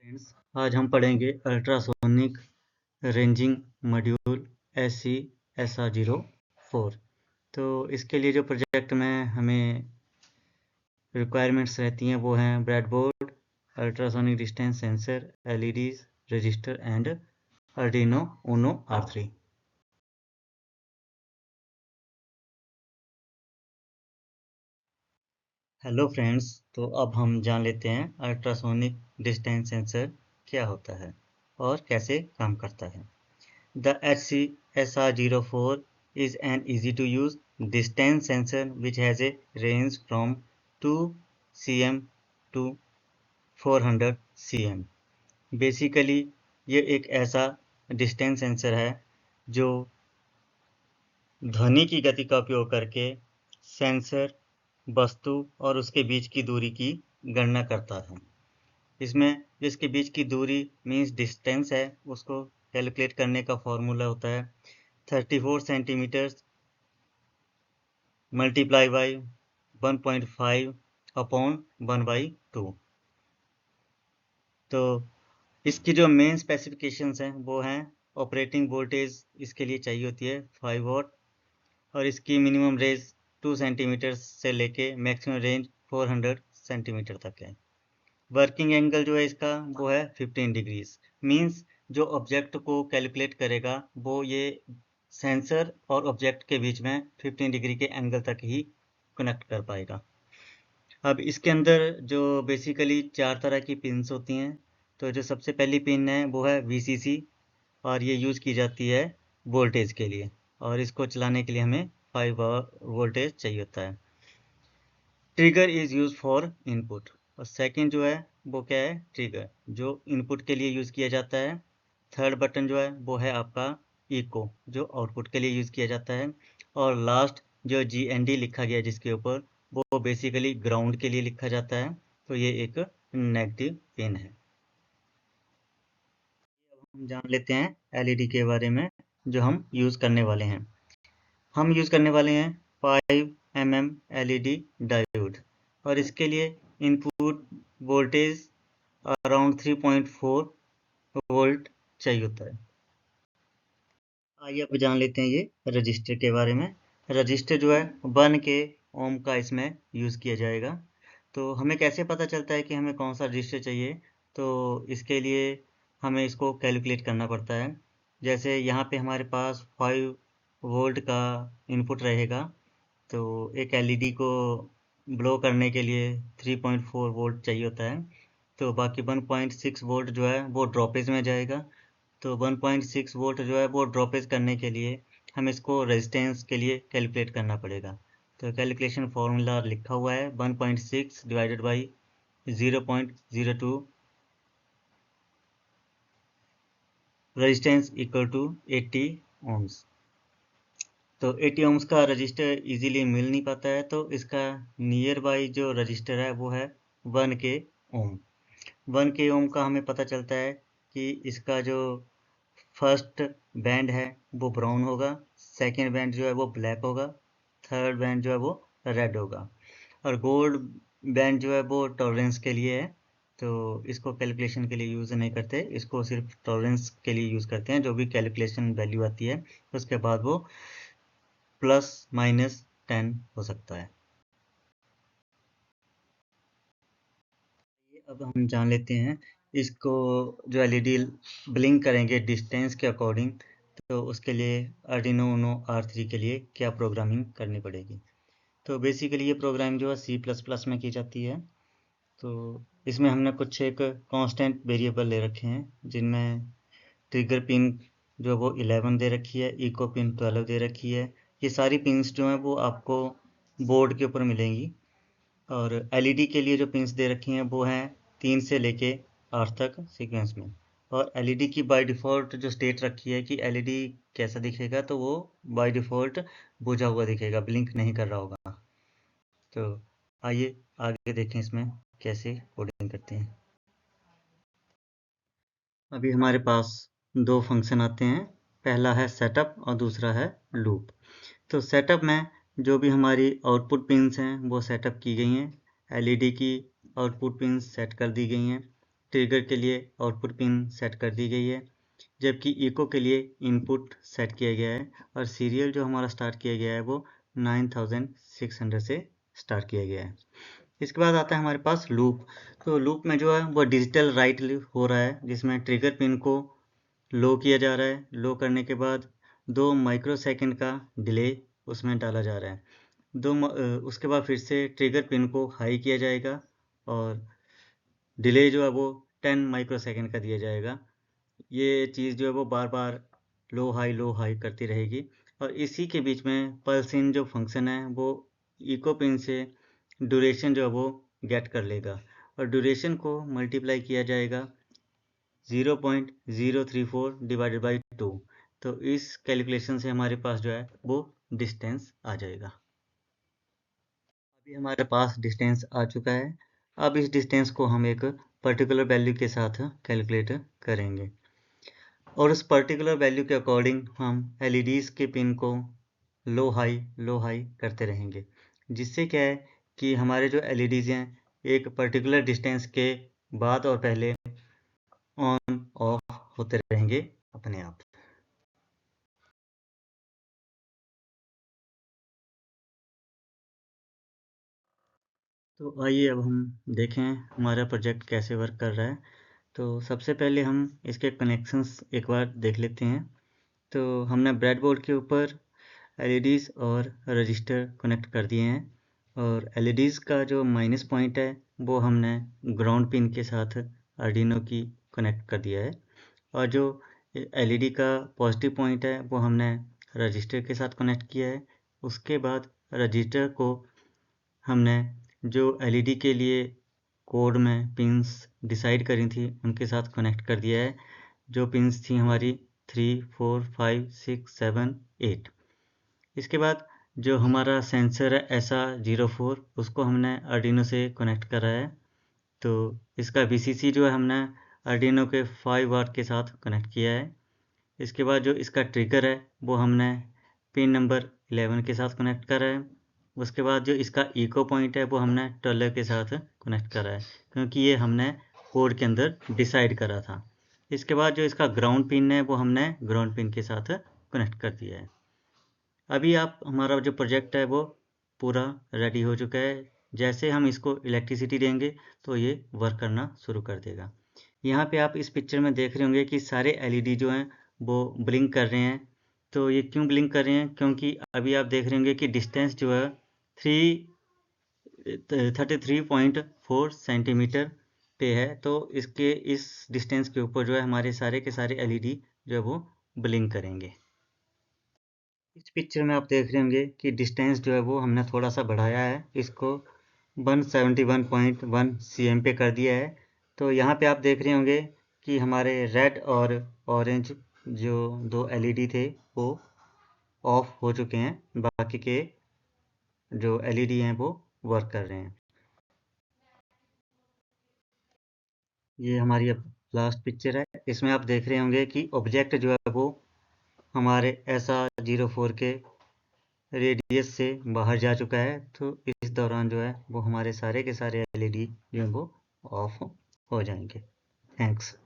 Friends, आज हम पढ़ेंगे अल्ट्रासोनिक रेंजिंग मॉड्यूल SC-SR04। तो इसके लिए जो प्रोजेक्ट में हमें रिक्वायरमेंट्स रहती हैं वो हैं breadboard, ultrasonic distance sensor, LEDs, register and Arduino Uno R3। Hello friends, तो अब हम जान लेते हैं अल्ट्रासोनिक डिस्टेंस सेंसर क्या होता है और कैसे काम करता है। The SC-SR04 is an easy-to-use distance sensor which has a range from 2 cm to 400 cm. Basically ये एक ऐसा डिस्टेंस सेंसर है जो ध्वनि की गति का उपयोग करके सेंसर, वस्तु और उसके बीच की दूरी की गणना करता है। इसमें जिसके बीच की दूरी मीन्स डिस्टेंस है, उसको कैलकुलेट करने का फॉर्मूला होता है 34 सेंटीमीटर मल्टीप्लाई बाई 1.5 अपॉन 1/2। तो इसकी जो मेन स्पेसिफिकेशंस हैं वो हैं ऑपरेटिंग वोल्टेज इसके लिए चाहिए होती है 5 वॉट और इसकी मिनिमम रेंज 2 सेंटीमीटर से लेके मैक्सिमम रेंज 400 सेंटीमीटर तक है। वर्किंग एंगल जो है इसका वो है 15 डिग्रीज। मीन्स जो ऑब्जेक्ट को कैलकुलेट करेगा वो ये सेंसर और ऑब्जेक्ट के बीच में 15 डिग्री के एंगल तक ही कनेक्ट कर पाएगा। अब इसके अंदर जो बेसिकली 4 तरह की पिन्स होती हैं। तो जो सबसे पहली पिन है वो है VCC और ये यूज़ की जाती है वोल्टेज के लिए और इसको चलाने के लिए हमें 5 वोल्टेज चाहिए होता है। Trigger is use for input और सेकंड जो है वो क्या है, ट्रिगर जो इनपुट के लिए यूज़ किया जाता है। थर्ड बटन जो है वो है आपका इको जो आउटपुट के लिए यूज़ किया जाता है और लास्ट जो GND लिखा गया जिसके ऊपर वो बेसिकली ग्राउंड के लिए लिखा जाता है। तो ये एक नेगेटिव पिन है। अब हम जान लेते हैं LED के बारे में जो हम यूज़ करने वाले हैं। हम यूज़ करने वाले हैं 5 mm LED डायोड और इसके लिए इनपुट वोल्टेज अराउंड 3.4 वोल्ट चाहिए होता है। आइए अब जान लेते हैं ये रजिस्टर के बारे में। रजिस्टर जो है 1 के ओम का इसमें यूज़ किया जाएगा। तो हमें कैसे पता चलता है कि हमें कौन सा रजिस्टर चाहिए? तो इसके लिए हमें इसको कैलकुलेट करना पड़ता है। जैसे यहाँ पे हमारे पास 5 वोल्ट का इनपुट रहेगा तो एक LED को ब्लो करने के लिए 3.4 वोल्ट चाहिए होता है। तो बाकी 1.6 वोल्ट जो है वो ड्रॉपेज में जाएगा। तो 1.6 वोल्ट जो है वो ड्रॉपेज करने के लिए हम इसको रेजिस्टेंस के लिए कैलकुलेट करना पड़ेगा। तो कैलकुलेशन फॉर्मूला लिखा हुआ है 1.6 divided by 0.02 resistance equal to 80 ohms. तो 80 ओम्स का रजिस्टर इजीली मिल नहीं पाता है तो इसका नियर बाई जो रजिस्टर है वो है 1 के ओम। 1 के ओम का हमें पता चलता है कि इसका जो फर्स्ट बैंड है वो ब्राउन होगा, सेकंड बैंड जो है वो ब्लैक होगा, थर्ड बैंड जो है वो रेड होगा और गोल्ड बैंड जो है वो टॉलरेंस के लिए है। तो इसको कैलकुलेशन के लिए यूज़ नहीं करते, इसको सिर्फ टॉलरेंस के लिए यूज़ करते हैं। जो भी कैलकुलेशन वैल्यू आती है उसके बाद वो ±10 हो सकता है। अब हम जान लेते हैं इसको जो LED ब्लिंक करेंगे डिस्टेंस के अकॉर्डिंग तो उसके लिए आर्डिनो ऊनो R3 के लिए क्या प्रोग्रामिंग करनी पड़ेगी। तो बेसिकली ये प्रोग्राम जो है C++ में की जाती है। तो इसमें हमने कुछ एक कांस्टेंट वेरिएबल ले रखे हैं जिनमें ट्रिगर पिन जो वो 11 दे रखी है, इको पिन 12 दे रखी है। ये सारी पिन्स जो हैं वो आपको बोर्ड के ऊपर मिलेंगी और LED के लिए जो पिन्स दे रखी हैं वो हैं 3 से लेके 8 तक सीक्वेंस में। और LED की बाय डिफ़ॉल्ट जो स्टेट रखी है कि LED कैसा दिखेगा तो वो बाय डिफ़ॉल्ट बुझा हुआ दिखेगा, ब्लिंक नहीं कर रहा होगा। तो आइए आगे देखें इसमें कैसे कोडिंग करते हैं। अभी हमारे पास 2 फंक्शन आते हैं, पहला है सेटअप और दूसरा है लूप। तो सेटअप में जो भी हमारी आउटपुट पिन्स हैं वो सेटअप की गई हैं। LED की आउटपुट पिन्स सेट कर दी गई हैं। ट्रिगर के लिए आउटपुट पिन सेट कर दी गई है, जबकि इको के लिए इनपुट सेट किया गया है और सीरियल जो हमारा स्टार्ट किया गया है वो 9600 से स्टार्ट किया गया है। इसके बाद आता है हमारे पास लूप। तो लूप में जो है वो डिजिटल राइट हो रहा है, जिसमें ट्रिगर पिन को लो किया जा रहा है। लो करने के बाद 2 माइक्रोसेकंड का डिले उसमें डाला जा रहा है। उसके बाद फिर से ट्रिगर पिन को हाई किया जाएगा और डिले जो है वो 10 माइक्रोसेकंड का दिया जाएगा। ये चीज़ जो है वो बार बार लो हाई करती रहेगी और इसी के बीच में पल्स इन जो फंक्शन है वो इको पिन से ड्यूरेशन जो है वो गेट कर लेगा और ड्यूरेशन को मल्टीप्लाई किया जाएगा 0.034 डिवाइडेड बाई 2। तो इस कैलकुलेशन से हमारे पास जो है वो डिस्टेंस आ जाएगा। अभी हमारे पास डिस्टेंस आ चुका है। अब इस डिस्टेंस को हम एक पर्टिकुलर वैल्यू के साथ कैलकुलेट करेंगे और उस पर्टिकुलर वैल्यू के अकॉर्डिंग हम एलईडीज़ के पिन को लो हाई करते रहेंगे, जिससे क्या है कि हमारे जो एलईडीज़ हैं एक पर्टिकुलर डिस्टेंस के बाद और पहले ऑन ऑफ होते रहेंगे अपने आप। तो आइए अब हम देखें हमारा प्रोजेक्ट कैसे वर्क कर रहा है। तो सबसे पहले हम इसके कनेक्शंस एक बार देख लेते हैं। तो हमने ब्रेडबोर्ड के ऊपर एलईडीज़ और रजिस्टर कनेक्ट कर दिए हैं और एलईडीज़ का जो माइनस पॉइंट है वो हमने ग्राउंड पिन के साथ आर्डिनो की कनेक्ट कर दिया है और जो एलईडी का पॉजिटिव पॉइंट है वो हमने रजिस्टर के साथ कनेक्ट किया है। उसके बाद रजिस्टर को हमने जो एलईडी के लिए कोड में पिंस डिसाइड करी थी उनके साथ कनेक्ट कर दिया है। जो पिंस थी हमारी 3, 4, 5, 6, 7, 8। इसके बाद जो हमारा सेंसर है SA04 उसको हमने आर्डिनो से कनेक्ट करा है। तो इसका VCC जो है हमने आर्डिनो के 5 वाट के साथ कनेक्ट किया है। इसके बाद जो इसका ट्रिगर है वो हमने पिन नंबर 11 के साथ कनेक्ट करा है। उसके बाद जो इसका इको पॉइंट है वो हमने 12 के साथ कनेक्ट करा है, क्योंकि ये हमने कोड के अंदर डिसाइड करा था। इसके बाद जो इसका ग्राउंड पिन है वो हमने ग्राउंड पिन के साथ कनेक्ट कर दिया है। अभी आप हमारा जो प्रोजेक्ट है वो पूरा रेडी हो चुका है। जैसे हम इसको इलेक्ट्रिसिटी देंगे तो ये वर्क करना शुरू कर देगा। यहाँ पे आप इस पिक्चर में देख रहे होंगे कि सारे एलईडी जो हैं वो ब्लिंक कर रहे हैं। तो ये क्यों ब्लिंक कर रहे हैं? क्योंकि अभी आप देख रहे होंगे कि डिस्टेंस जो है 33.4 सेंटीमीटर पे है। तो इसके इस डिस्टेंस के ऊपर जो है हमारे सारे के सारे एलईडी जो है वो ब्लिंक करेंगे। इस पिक्चर में आप देख रहे होंगे कि डिस्टेंस जो है वो हमने थोड़ा सा बढ़ाया है, इसको 171.1 cm पे कर दिया है। तो यहाँ पे आप देख रहे होंगे कि हमारे रेड और ऑरेंज जो 2 एलईडी थे वो ऑफ हो चुके हैं, बाकी के जो एलईडी हैं वो वर्क कर रहे हैं। ये हमारी अब लास्ट पिक्चर है। इसमें आप देख रहे होंगे कि ऑब्जेक्ट जो है वो हमारे SA04 के रेडियस से बाहर जा चुका है। तो इस दौरान जो है वो हमारे सारे के सारे एलईडी जो है वो ऑफ हो जाएंगे। थैंक्स।